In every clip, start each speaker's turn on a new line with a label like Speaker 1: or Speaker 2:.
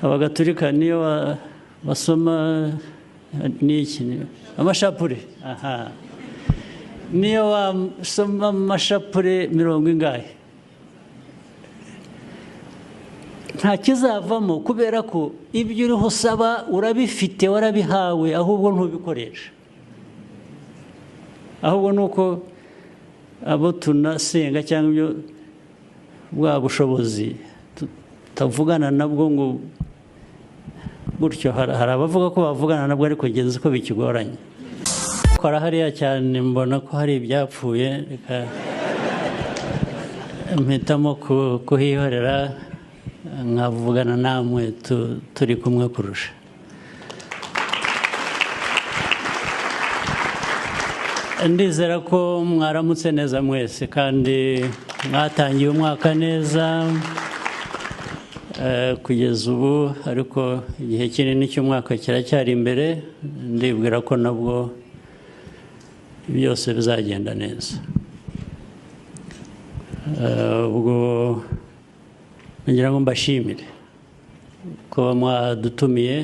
Speaker 1: Abagatulika niyo basoma n'iki amashapure niyo wasoma amashapure 70 nta kizavamo kubera ko ibyo uriho usaba urabifite warabihawe ahubwo ntubikoresha ahubwo nuko abo tunasenga cyangwa ibyo bwa bushobozi tutavugana nabwo ngo gutyo hari abavuga ko bavugana nabwo ariko genze ko bikigoranye kora hariya cyane mbona ko hari ibyapfuye reka mpitamo kuhihorera nkavugana namwe turi kumwe kurusha ndizera ko mwaramutse neza mwese kandi mwatangiye umwaka neza kugeza ubu ariko igihe kinini cy'umwaka kiracyari imbere ndibwira ko nabwo byose bizagenda neza ubwo ngira ngo mbashimire ko mwadutumiye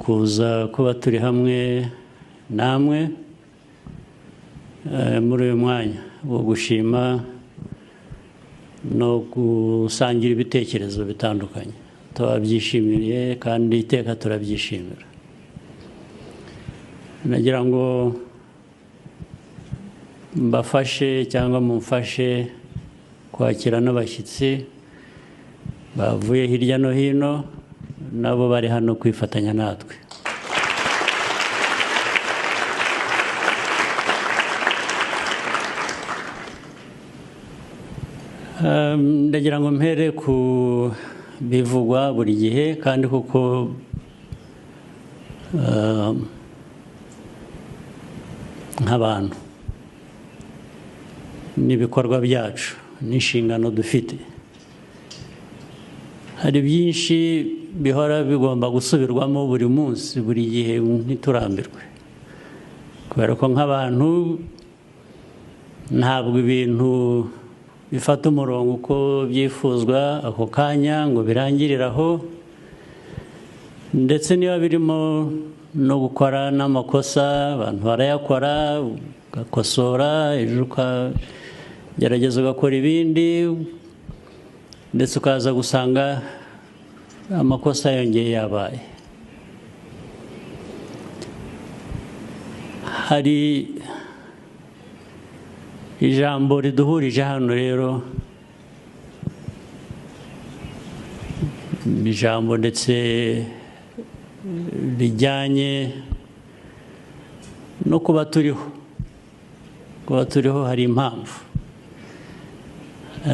Speaker 1: kuza kuba turi hamwe namwe muri uyu mwanya wo gushima no gusangira ibitekerezo bitandukanye tubabyishimiye kandi iteka turabyishimira nagira ngo mbafashe cyangwa mumfashe kwakira n'abashyitsi bavuye hirya no hino nabo bari hano kwifatanya natwe ndagira ngo mpere ku bivugwa buri gihe kandi kuko nk'abantu n'ibikorwa byacu n'inshingano dufite hari byinshi bihora bigomba gusubirwamo buri munsi buri gihe ntiturambirwe kubera ko nk'abantu ntabwo ibintu bifata umurongo uko byifuzwa ako kanya ngo birangirire aho ndetse niba birimo no gukora n'amakosa abantu barayakora ugakosora ejo ukagerageza ugakora ibindi ndetse ukaza gusanga amakosa yongeye yabaye hari ijambo riduhurije hano rero ijambo ndetse rijyanye no kuba turiho hari impamvu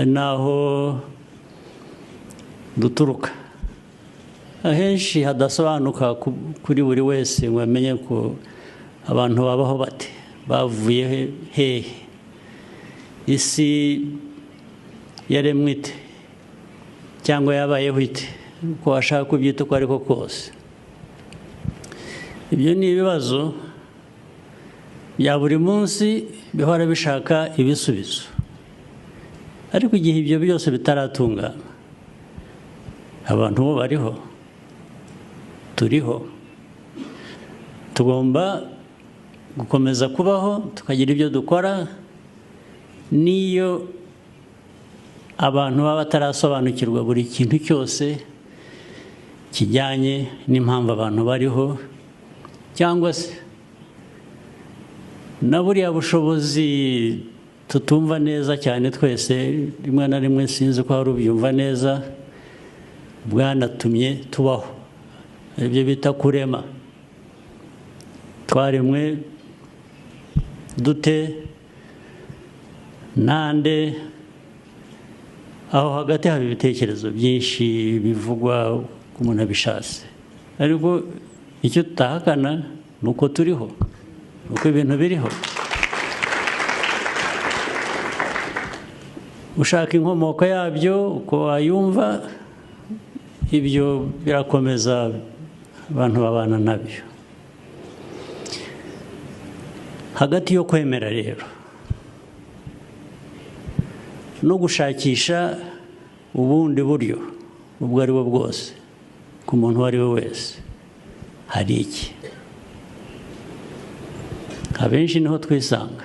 Speaker 1: naho duturuka ahenshi hadasobanuka kuri buri wese ngo amenye ko abantu babaho bate bavuye hehe isi yaremwe ite cyangwa yabayeho ite uko washaka kubyita uko ariko kose ibyo ni ibibazo bya buri munsi bihora bishaka ibisubizo ariko igihe ibyo byose bitaratungana abantu bo bariho turiho tugomba gukomeza kubaho tukagira ibyo dukora niyo abantu baba batarasobanukirwa buri kintu cyose kijyanye n'impamvu abantu bariho cyangwa se na buriya bushobozi tutumva neza cyane twese rimwe na rimwe sinzi ko hari ubyumva neza bwanatumye tubaho ibyo bita kurema twaremwe dute nande aho hagati haba ibitekerezo byinshi bivugwa ku muntu abishatse ariko icyo tutahakana ni uko turiho uko ibintu biriho ushaka inkomoko yabyo uko wayumva ibyo birakomeza abantu babana nabyo hagati yo kwemera rero no gushakisha ubundi buryo ubwo ari bwo bwose ku muntu uwo ari we wese hari iki? Abenshi niho twisanga.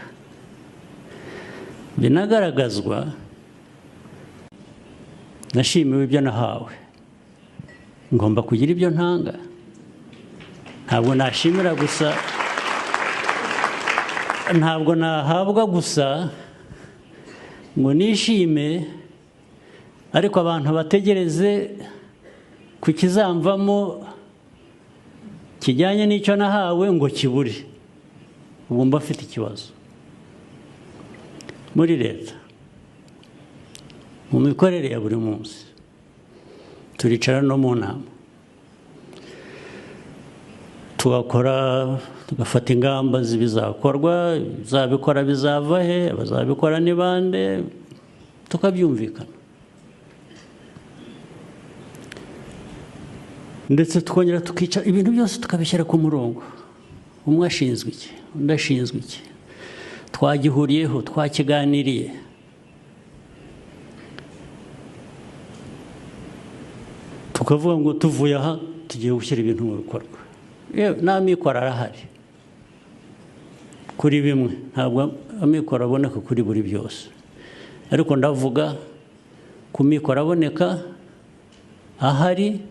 Speaker 1: Binagaragazwa, nashimiwe ibyo nahawe, ngomba kugira ibyo ntanga. Ntabwo nashimira gusa, ntabwo nahabwa gusa ngo nishime, ariko abantu bategereze ku kizamvamo kijyanye n'icyo nahawe ngo kibure. Ubu mba afite ikibazo. Muri leta, mu mikorere ya buri munsi, turicara no mu nama, tugafata ingamba z'ibizakorwa, bizabikora bizava he, abazabikora ni bande, tukabyumvikana. Ndetse tukongera tukicara ibintu byose tukabishyira ku murongo. Umwe ashinzwe iki, undi ashinzwe iki, twagihuriyeho, twakiganiriye. Tukavuga ngo tuvuye aha tugiye gushyira ibintu mu bikorwa. N'amikoro arahari kuri bimwe, ntabwo amikoro aboneka kuri buri byose, ariko ndavuga ku mikoro aboneka ahari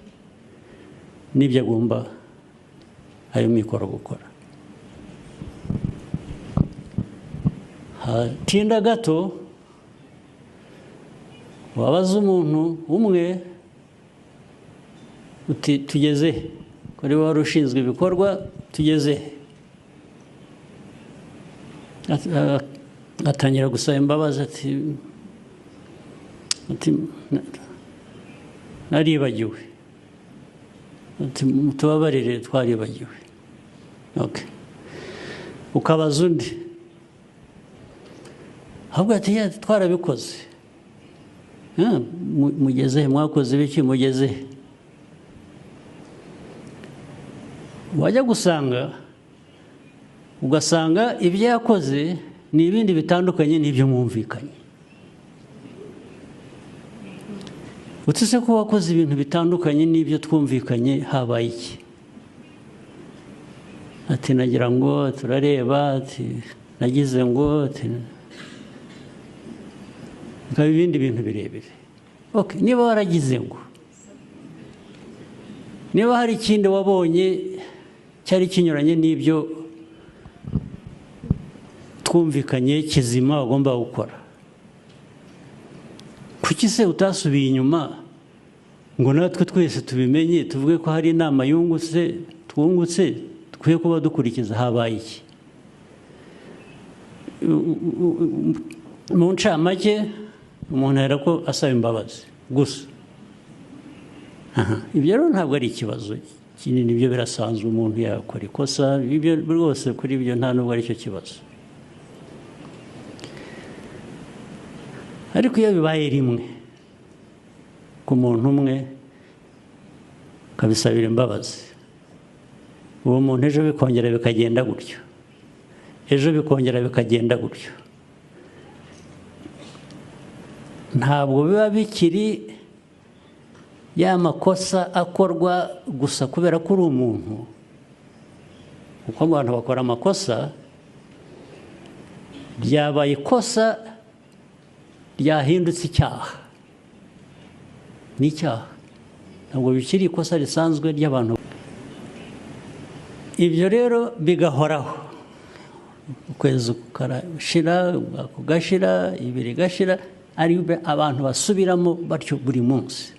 Speaker 1: n'ibyo agomba ayo mikoro gukora. Hatinda gato wabaza umuntu umwe uti tugeze kuri wari ushinzwe ibikorwa, tugeze, atangira gusaba imbabazi ati naribagiwe, ati mutubabarire twaribagiwe. Okay. Ukabaza undi, ahubwo ati twarabikoze. Mugeze, mwakoze ibiki, mugeze. Wajya gusanga, ugasanga ibyo yakoze ni ibindi bitandukanye n'ibyo mwumvikanye. Utse ko wakoze ibintu bitandukanye n'ibyo twumvikanye, habaye iki? Ati nagira ngo turareba, ati nagize ngo, ati nkaba ibindi bintu birebire. Okay, niba waragize ngo, niba hari ikindi wabonye cyari kinyuranye n'ibyo twumvikanye kizima wagomba gukora, kuki se utasubiye inyuma ngo natwe twese tubimenye, tuvuge ko hari inama twungutse dukwiye kuba dukurikiza? Habaye iki? Mu ncamake, umuntu ahera ko asaba imbabazi gusa. Ibyo rero ntabwo ari ikibazo kinini, ibyo birasanzwe, umuntu yakora ikosa, ibyo rwose kuri ibyo nta nubwo ari cyo kibazo. Ariko iyo bibaye rimwe ku muntu umwe akabisabira imbabazi, uwo muntu ejo bikongera bikagenda gutyo, ejo bikongera bikagenda gutyo, ntabwo biba bikiri ya makosa akorwa gusa kubera ko uri umuntu, kuko abantu bakora amakosa. Ryabaye ikosa ryahindutse icyaha, ni icyaha, ntabwo bikiri ikosa risanzwe ry'abantu. Ibyo rero bigahoraho, ukwezi kugashira, umwaka ugashira, ibiri igashira, ari abantu basubiramo batyo buri munsi.